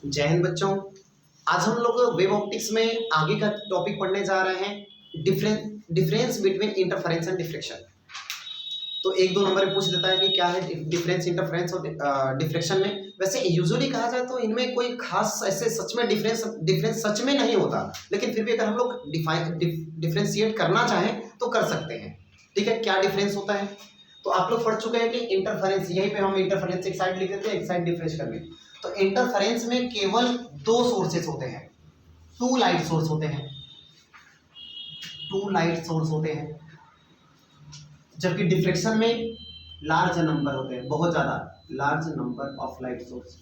जय हिंद बच्चों। आज हम लोग वेव ऑप्टिक्स में आगे का टॉपिक पढ़ने जा रहे हैं, difference between interference and diffraction. तो एक दो नंबर में पूछ देता है कि क्या है डिफरेंस इंटरफेरेंस और डिफ्रेक्शन में। वैसे यूजुअली कहा जाए तो इनमें कोई खास ऐसे सच में डिफरेंस सच में नहीं होता, लेकिन फिर भी अगर हम लोग डिफरेंशिएट करना चाहें तो कर सकते हैं। ठीक है, क्या डिफरेंस होता है तो आप लोग पढ़ चुके हैं कि इंटरफेरेंस, यहीं पे हम इंटरफेरेंस एक साइड लिख देते हैं, एक साइड डिफरेंस करने। तो इंटरफेरेंस में केवल दो सोर्सेस होते हैं, टू लाइट सोर्स होते हैं, टू लाइट सोर्स होते हैं। जबकि डिफ्रेक्शन में लार्ज नंबर होते हैं, बहुत ज्यादा large number of light source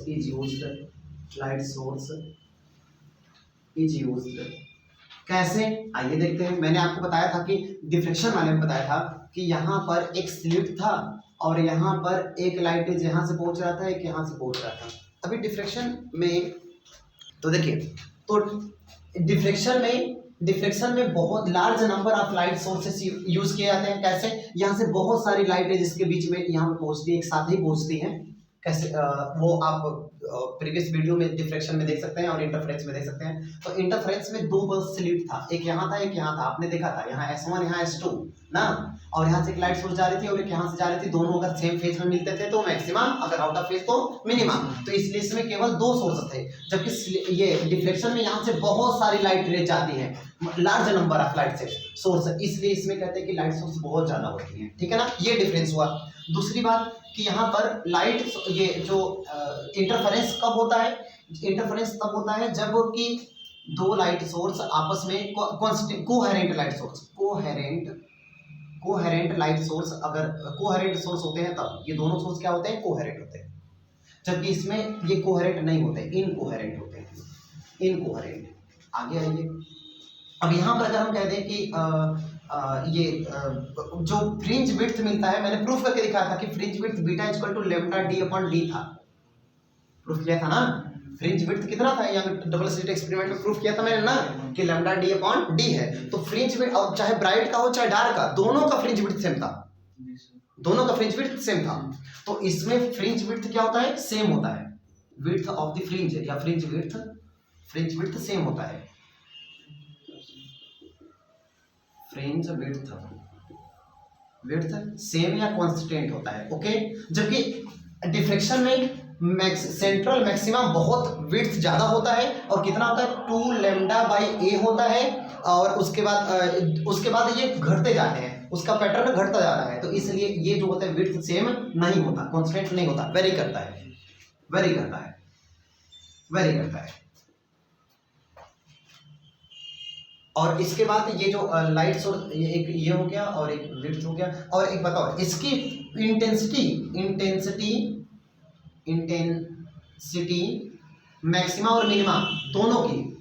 is used, light source is used. कैसे, आइए देखते हैं। मैंने आपको बताया था कि डिफ्रेक्शन वाले में बताया था कि यहाँ पर एक स्लिट था और यहाँ पर एक लाइट यहाँ से पहुंच रहा था, एक यहाँ से पहुंच रहा था। अभी डिफ्रेक्शन में तो देखिए, तो डिफ्रेक्शन में बहुत large number of light sources use किए जाते हैं। कैसे, यहाँ से बहुत सारी लाइटें जिसके बीच में यहाँ पे पहुंचती है, एक साथ ही पहुंचती हैं। कैसे, वो आप प्रीवियस वीडियो में डिफ्रेक्शन में देख सकते हैं और इंटरफेरेंस में देख सकते हैं। तो इंटरफेरेंस में दो बस स्लिट था, एक यहाँ था, एक यहाँ था। आपने देखा था यहाँ S1 यहाँ S2 ना, और यहाँ से एक लाइट सोर्स जा रही थी और एक यहाँ से जा रही थी। दोनों अगर सेम फेज में मिलते थे तो मैक्सिमम, अगर आउट ऑफ फेज तो मिनिमम। तो इसलिए इसमें केवल दो सोर्स थे। जबकि ये डिफ्लेक्शन में यहाँ से बहुत सारी लाइट रे जाती है, large number of light source, इसलिए इसमें कहते हैं कि लाइट सोर्स बहुत ज्यादा होती है। ठीक है ना, ये डिफरेंस हुआ। दूसरी बात कि यहाँ पर लाइट, ये जो इंटरफेरेंस कब होता है, इंटरफेरेंस तब होता है जब कि दो लाइट सोर्स आपस में coherent light source, coherent light source, अगर कोहेरेंट सोर्स होते हैं तब ये दोनों सोर्स क्या होते हैं, कोहेरेंट होते हैं। जबकि इसमें ये कोहेरेंट नहीं होते, इनकोहेरेंट होते हैं, इनकोहेरेंट। आगे आइए। अब यहाँ पर अगर हम कह दें कि जो फ्रिंज विड्थ मिलता है, मैंने प्रूफ करके दिखाया था कि fringe width beta equal to lambda d upon d था। प्रूफ किया था ना, फ्रिंज विड्थ कितना था, यहाँ डबल स्लिट एक्सपेरिमेंट में प्रूफ किया था मैंने ना कि लैम्डा डी अपॉन डी है। तो फ्रिंज विड्थ, और चाहे ब्राइट का हो चाहे डार्क का, दोनों का फ्रिंज विड्थ सेम था, दोनों का फ्रिंज विड्थ सेम था। तो इसमें फ्रिंज विड्थ क्या होता है, सेम होता है। विड्थ ऑफ द फ्रिंज या फ्रिंज विड्थ सेम होता है। फ्रिंज विड्थ सेम या कांस्टेंट होता है। ओके, जबकि डिफ्रेक्शन में सेंट्रल मैक्सिमम बहुत विड्थ ज्यादा होता है, और कितना होता है, 2 लैम्डा बाई ए होता है। और उसके बाद ये घटते जाते हैं, उसका पैटर्न घटता जाता है। तो इसलिए ये जो होता है विड्थ सेम नहीं होता, कांस्टेंट नहीं होता, वेरी करता है। और इसके बाद ये जो लाइट सोर्स, एक ये हो गया और एक विड्थ हो गया। और एक बताओ, इसकी इंटेंसिटी मैक्सिमा और मिनिमा दोनों की,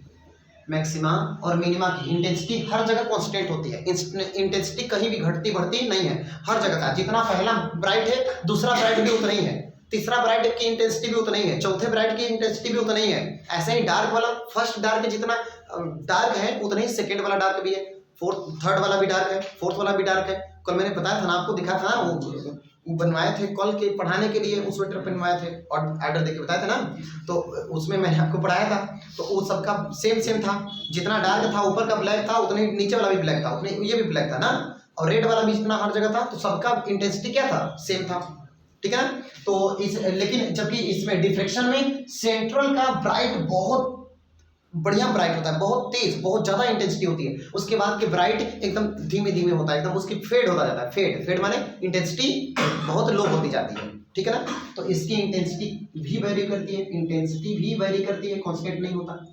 मैक्सिमा और मिनिमा की इंटेंसिटी हर जगह कांस्टेंट होती है। इंटेंसिटी कहीं भी घटती बढ़ती नहीं है, हर जगह का। जितना पहला ब्राइट है दूसरा ब्राइट भी उतना ही है, तीसरा ब्राइट की इंटेंसिटी भी उतना ही है, चौथे ब्राइट की इंटेंसिटी भी उतना ही है। ऐसे ही डार्क वाला, फर्स्ट डार्क जितना डार्क है उतना ही सेकेंड वाला डार्क भी है, थर्ड वाला भी डार्क है, फोर्थ वाला भी डार्क है। कल मैंने बताया था ना, आपको दिखा था ना, वो बनवाए थे कल के पढ़ाने के लिए, उस स्वेटर बनवाए थे और ऑर्डर देके बताया था ना, तो उसमें मैंने आपको पढ़ाया था। तो वो सबका सेम था, जितना डार्क था ऊपर का ब्लैक था, उतने नीचे वाला भी ब्लैक था, उतने ये भी ब्लैक था ना, और रेड वाला भी जितना हर जगह था। तो सबका इंटेंसिटी क्या था, सेम था। ठीक है ना। तो लेकिन जबकि इसमें डिफ्रेक्शन में सेंट्रल का ब्राइट बहुत बढ़िया ब्राइट होता है, बहुत तेज, बहुत ज्यादा इंटेंसिटी होती है। उसके बाद के ब्राइट एकदम धीमे धीमे होता है, एकदम उसकी फेड होता जाता है। फेड माने इंटेंसिटी बहुत लो होती जाती है। ठीक है ना। तो इसकी इंटेंसिटी भी वेरी करती है, कांस्टेंट नहीं होता।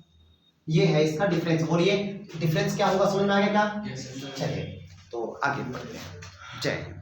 ये है इसका डिफरेंस। बोलिए डिफरेंस क्या होगा, समझ में आ गया क्या? चलिए तो आगे बढ़ते हैं। जय।